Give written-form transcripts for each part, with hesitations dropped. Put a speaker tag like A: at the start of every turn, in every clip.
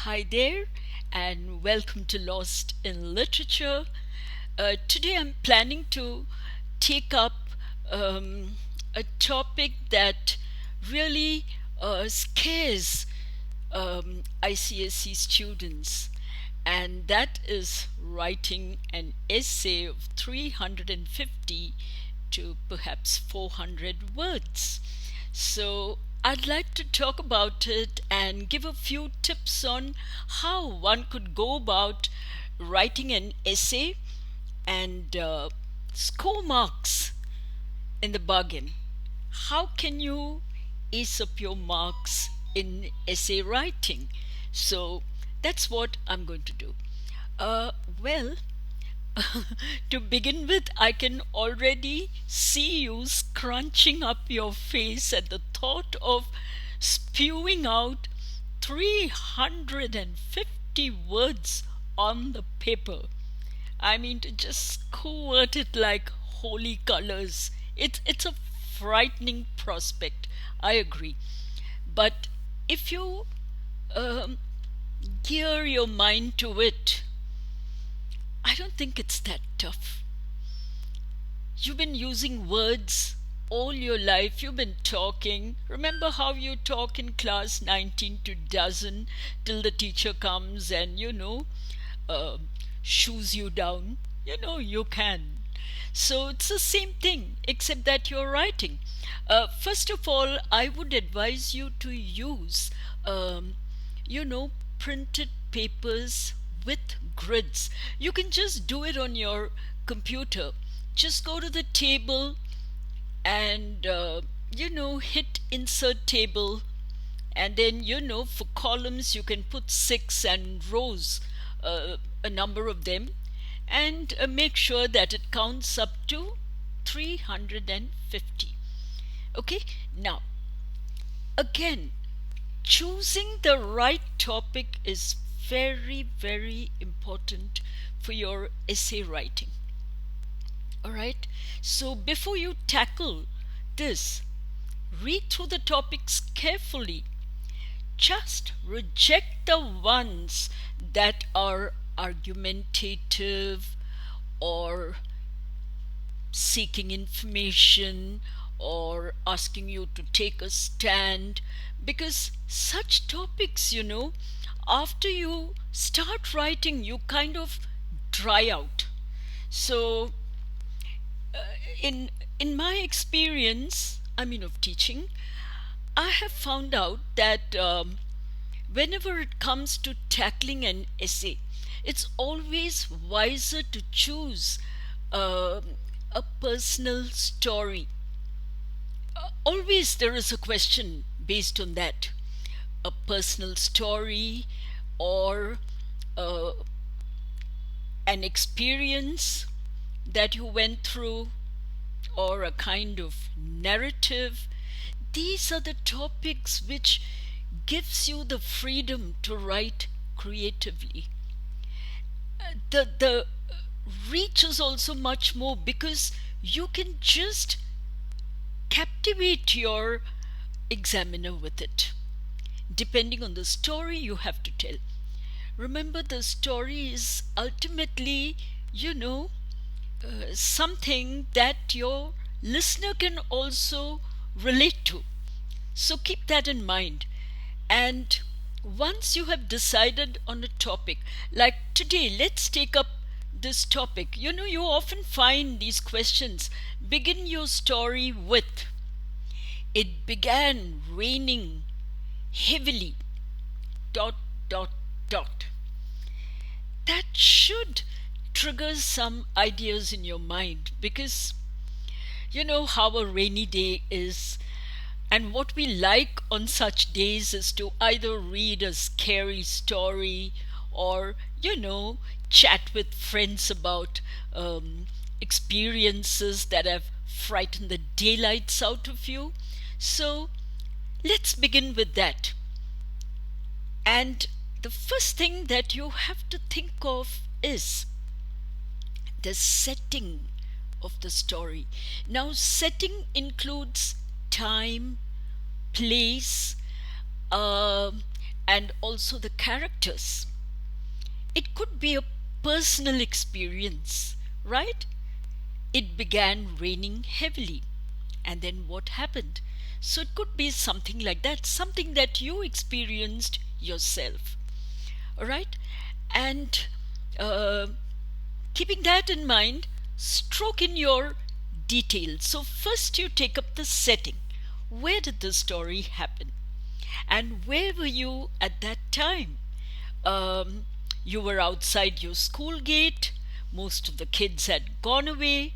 A: Hi there, and welcome to Lost in Literature. Today I'm planning to take up a topic that really scares ICSE students, and that is writing an essay of 350 to perhaps 400 words. So, I'd like to talk about it and give a few tips on how one could go about writing an essay and score marks in the bargain. How can you ace up your marks in essay writing? So that's what I'm going to do. Uh, well, to begin with, I can already see you scrunching up your face at the thought of spewing out 350 words on the paper. I mean, to just squirt it like holy colors. It's a frightening prospect. I agree. But if you um, gear your mind to it, I don't think it's that tough. You've been using words all your life. You've been talking. Remember how you talk in class 19 to dozen till the teacher comes and, uh, shoes you down? You can. So it's the same thing, except that you're writing. First of all, I would advise you to use, um, printed papers with grids. You can just do it on your computer. Just go to the table and, hit insert table. And then, for columns, you can put six, and rows, a number of them, and make sure that it counts up to 350. Okay, now again, choosing the right topic is very, very important for your essay writing. All right, so before you tackle this, read through the topics carefully. Just reject the ones that are argumentative or seeking information or asking you to take a stand, because such topics, after you start writing, you kind of dry out. So, in in my experience, of teaching, I have found out that whenever it comes to tackling an essay, it's always wiser to choose a personal story. Always there is a question based on that. A personal story or uh, an experience that you went through or a kind of narrative. These are the topics which gives you the freedom to write creatively. The reach is also much more because you can just captivate your examiner with it, depending on the story you have to tell. Remember, the story is ultimately, something that your listener can also relate to. So keep that in mind. And once you have decided on a topic, like today, let's take up this topic. You often find these questions. Begin your story with, "It began raining heavily, dot, dot, dot." That should trigger some ideas in your mind, because you know how a rainy day is. And what we like on such days is to either read a scary story or, chat with friends about experiences that have frightened the daylights out of you. So let's begin with that. And the first thing that you have to think of is the setting of the story. Now, setting includes time, place, uh, and also the characters. It could be a personal experience, right? It began raining heavily, and then what happened? So it could be something like that, something that you experienced yourself. All right? And uh, keeping that in mind, stroke in your details. So, first you take up the setting. Where did the story happen? And where were you at that time? Um, you were outside your school gate, most of the kids had gone away,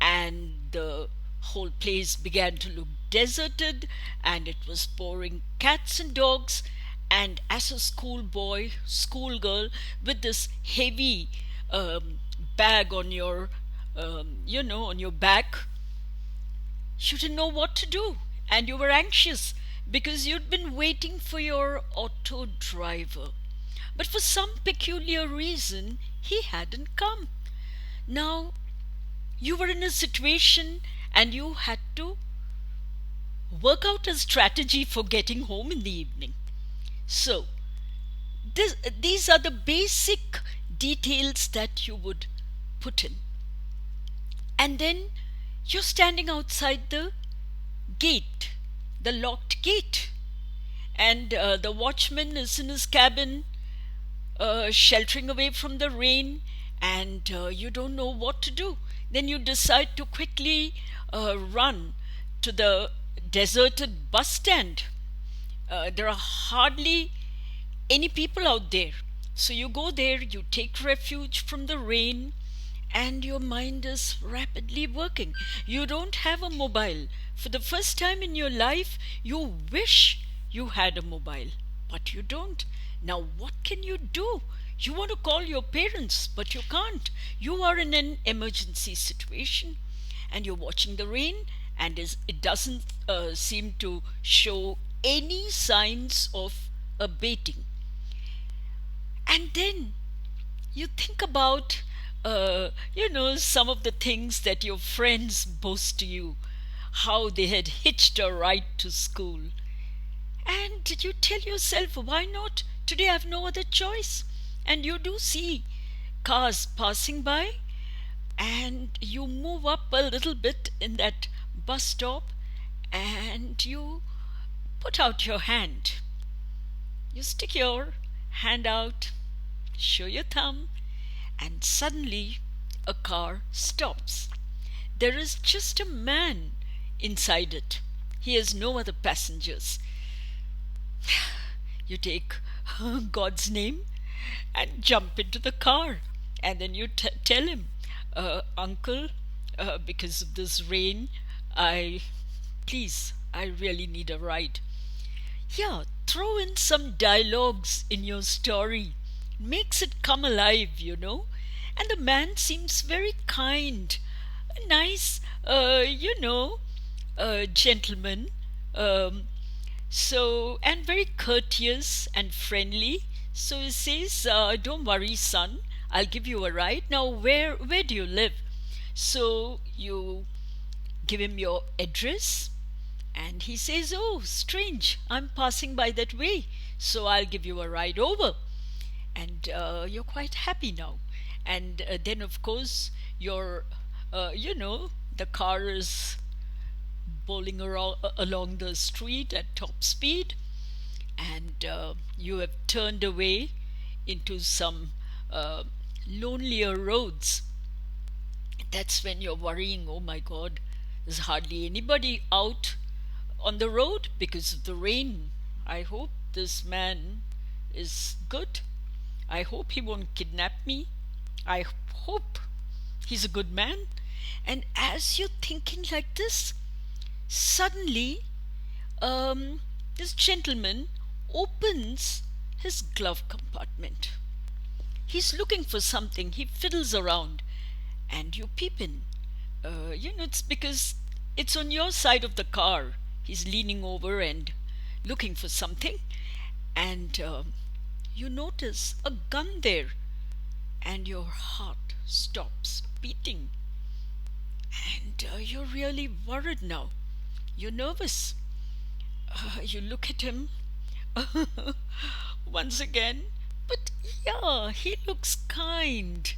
A: and the whole place began to look deserted, and it was pouring cats and dogs. And as a schoolboy, schoolgirl, with this heavy bag on your, on your back, you didn't know what to do, and you were anxious because you'd been waiting for your auto driver. But for some peculiar reason, he hadn't come. Now, you were in a situation and you had to work out a strategy for getting home in the evening. So, these are the basic details that you would put in. And then you're standing outside the gate, the locked gate, and the watchman is in his cabin, sheltering away from the rain, and you don't know what to do. Then you decide to quickly run to the deserted bus stand. There are hardly any people out there. So you go there, you take refuge from the rain, and your mind is rapidly working. You don't have a mobile. For the first time in your life, you wish you had a mobile, but you don't. Now, what can you do? You want to call your parents, but you can't. You are in an emergency situation, and you're watching the rain, and it doesn't seem to show any signs of abating. And then you think about, some of the things that your friends boast to you, how they had hitched a ride to school. And you tell yourself, why not? Today I have no other choice. And you do see cars passing by, and you move up a little bit in that bus stop, and you put out your hand. You stick your hand out, show your thumb, and suddenly a car stops. There is just a man inside it. He has no other passengers. You take God's name and jump into the car, and then you tell him, Uncle, because of this rain, I really need a ride. Yeah, throw in some dialogues in your story. Makes it come alive. And the man seems very kind, a nice, gentleman. And very courteous and friendly. So he says, don't worry, son, I'll give you a ride. Now, where do you live? So you give him your address, and he says, oh, strange, I'm passing by that way, so I'll give you a ride over. And you're quite happy now. And then, of course, the car is bowling along the street at top speed, and you have turned away into some lonelier roads. That's when you're worrying, oh my God, there's hardly anybody out on the road because of the rain. I hope this man is good. I hope he won't kidnap me. I hope he's a good man. And as you're thinking like this, suddenly this gentleman opens his glove compartment. He's looking for something. He fiddles around, and you peep in. It's because it's on your side of the car. He's leaning over and looking for something, and you notice a gun there, and your heart stops beating. And you're really worried now. You're nervous. You look at him. Once again. But yeah, he looks kind.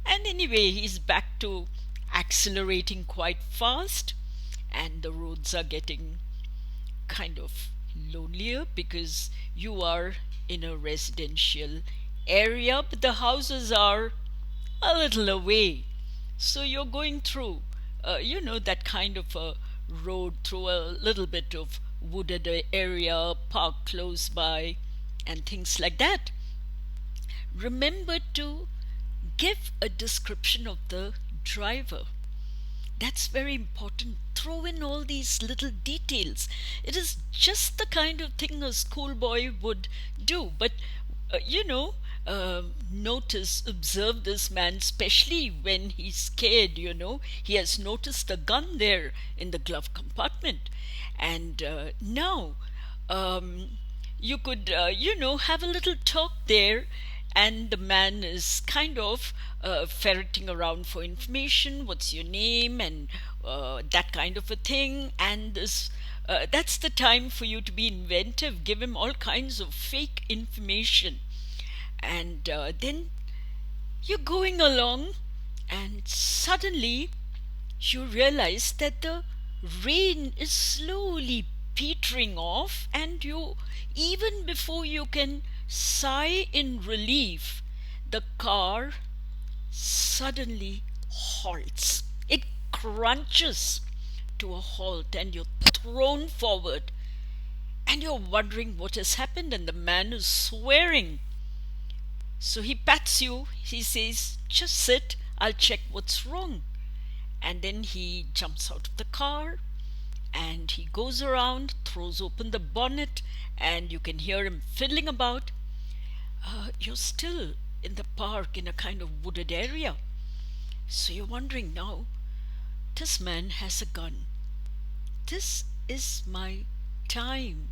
A: And anyway, he's back to accelerating quite fast, and the roads are getting kind of lonelier because you are in a residential area, but the houses are a little away. So you're going through, that kind of a road through a little bit of wooded area, park close by, and things like that. Remember to give a description of the driver. That's very important. Throw in all these little details. It is just the kind of thing a schoolboy would do. But, notice, observe this man, especially when he's scared, He has noticed a gun there in the glove compartment. And now, you could, have a little talk there, and the man is kind of ferreting around for information. What's your name, and that kind of a thing. And that's the time for you to be inventive. Give him all kinds of fake information, and then you're going along, and suddenly you realize that the rain is slowly petering off, and even before you can sigh in relief, the car suddenly halts. It crunches to a halt, and you're thrown forward, and you're wondering what has happened, and the man is swearing. So he pats you, he says, "Just sit, I'll check what's wrong." And then he jumps out of the car, and he goes around, throws open the bonnet, and you can hear him fiddling about. You're still in the park in a kind of wooded area. So you're wondering now, this man has a gun. This is my time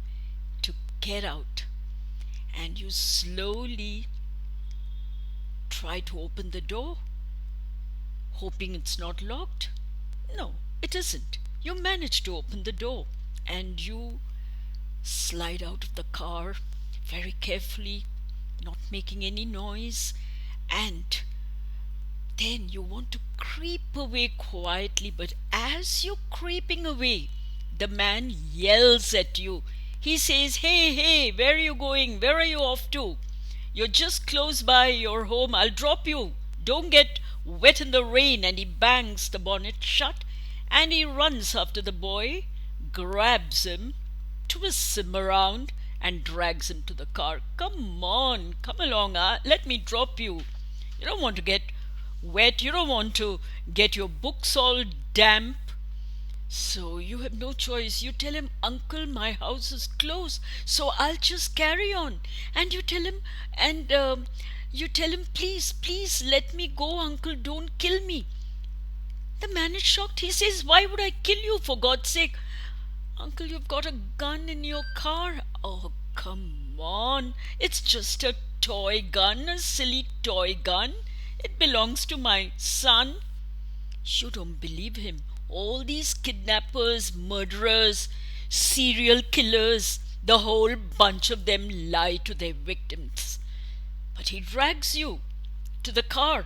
A: to get out. And you slowly try to open the door, hoping it's not locked. No, it isn't. You manage to open the door, and you slide out of the car very carefully, not making any noise, and then you want to creep away quietly, but as you're creeping away, the man yells at you. He says, "Hey, hey, where are you going? Where are you off to? You're just close by your home. I'll drop you. Don't get wet in the rain." And he bangs the bonnet shut, and he runs after the boy, grabs him, twists him around, and drags him to the car. "Come on, come along, let me drop you. You don't want to get wet, you don't want to get your books all damp." So you have no choice. You tell him, "Uncle, my house is close, so I'll just carry on." And you tell him, "Please, please let me go, uncle, don't kill me." The man is shocked. He says, "Why would I kill you, for God's sake?" "Uncle, you've got a gun in your car." "Oh, come on. It's just a toy gun, a silly toy gun. It belongs to my son." You don't believe him. All these kidnappers, murderers, serial killers, the whole bunch of them lie to their victims. But he drags you to the car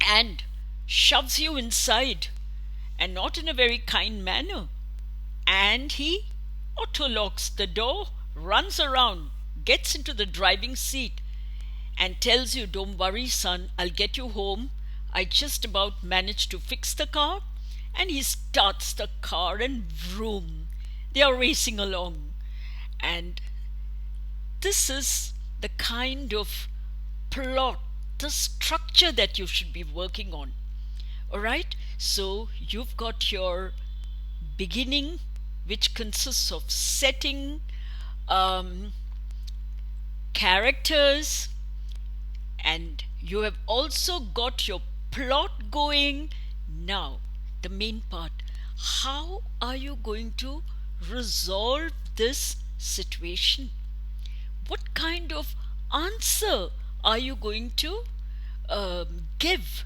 A: and shoves you inside, and not in a very kind manner. And he auto-locks the door, runs around, gets into the driving seat, and tells you, "Don't worry, son, I'll get you home. I just about managed to fix the car." And he starts the car, and vroom, they are racing along. And this is the kind of plot, the structure that you should be working on. Alright, so you've got your beginning, which consists of setting, characters, and you have also got your plot going. Now, the main part, how are you going to resolve this situation? What kind of answer are you going to give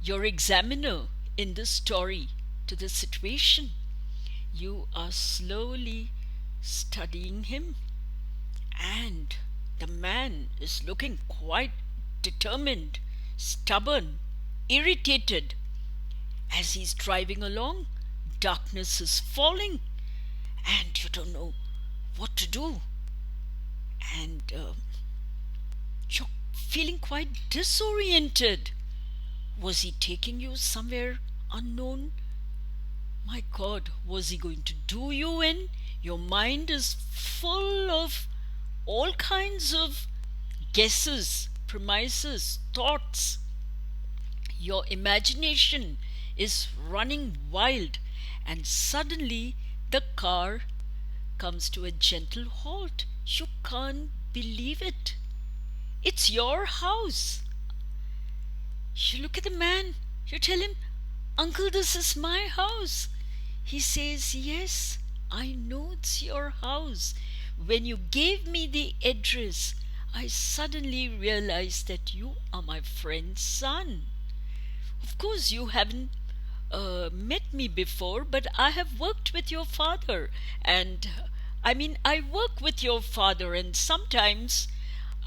A: your examiner in this story to the situation? You are slowly studying him, and the man is looking quite determined, stubborn, irritated. As he's driving along, darkness is falling, and you don't know what to do. And you're feeling quite disoriented. Was he taking you somewhere unknown? My God, was he going to do you in? Your mind is full of all kinds of guesses, premises, thoughts. Your imagination is running wild, and suddenly the car comes to a gentle halt. You can't believe it. It's your house. You look at the man, you tell him, "Uncle, this is my house." He says, "Yes, I know it's your house. When you gave me the address, I suddenly realized that you are my friend's son. Of course, you haven't met me before, but I have worked with your father. And I work with your father, and sometimes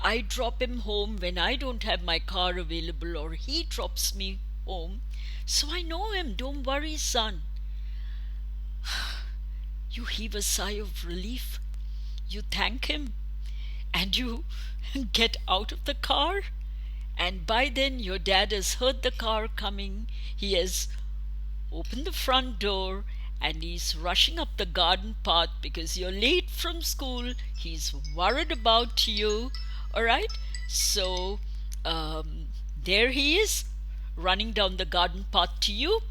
A: I drop him home when I don't have my car available, or he drops me home. So I know him. Don't worry, son." You heave a sigh of relief. You thank him, and you get out of the car. And by then, your dad has heard the car coming. He has opened the front door, and he's rushing up the garden path because you're late from school. He's worried about you. All right? So, there he is, running down the garden path to you.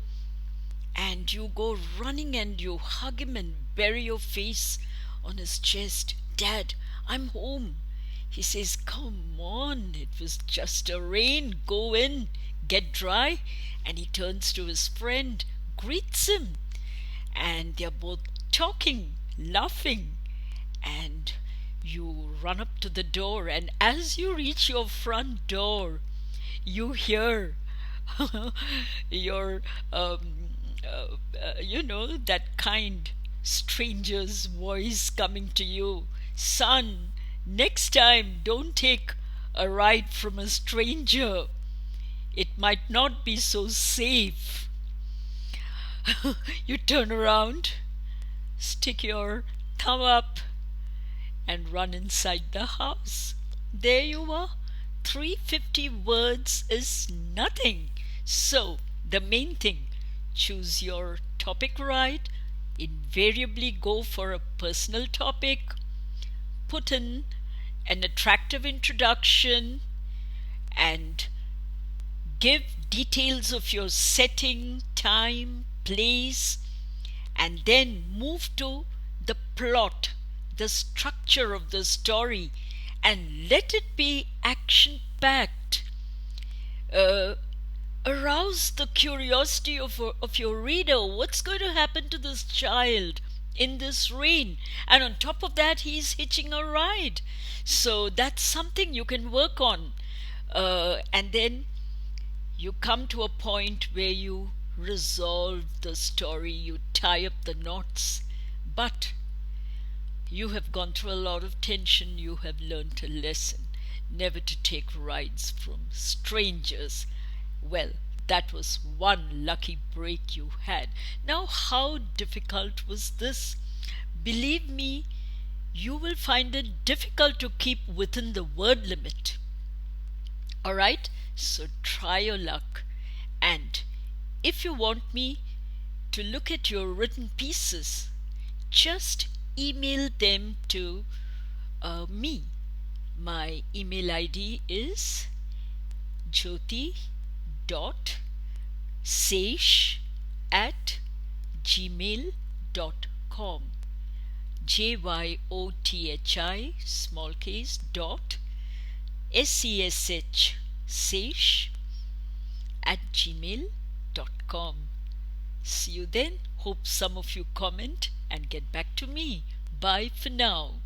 A: And you go running and you hug him and bury your face on his chest. "Dad, I'm home." He says, "Come on, it was just a rain. Go in, get dry." And he turns to his friend, greets him, and they're both talking, laughing. And you run up to the door, and as you reach your front door, you hear your that kind stranger's voice coming to you. "Son, next time don't take a ride from a stranger. It might not be so safe." You turn around, stick your thumb up, and run inside the house. There you are. 350 words is nothing. So, the main thing, choose your topic right. Invariably go for a personal topic. Put in an attractive introduction and give details of your setting, time, place, and then move to the plot, the structure of the story, and let it be action-packed. Arouse the curiosity of your reader. What's going to happen to this child in this rain? And on top of that, he's hitching a ride. So that's something you can work on. And then you come to a point where you resolve the story, you tie up the knots. But you have gone through a lot of tension. You have learned a lesson, never to take rides from strangers. Well, that was one lucky break you had. Now, how difficult was this? Believe me, you will find it difficult to keep within the word limit. Alright? So try your luck. And if you want me to look at your written pieces, just email them to me. My email ID is jyoti.sesh@gmail.com. JYOTHI small case dot SESH sesh@gmail.com. See you then. Hope some of you comment and get back to me. Bye for now.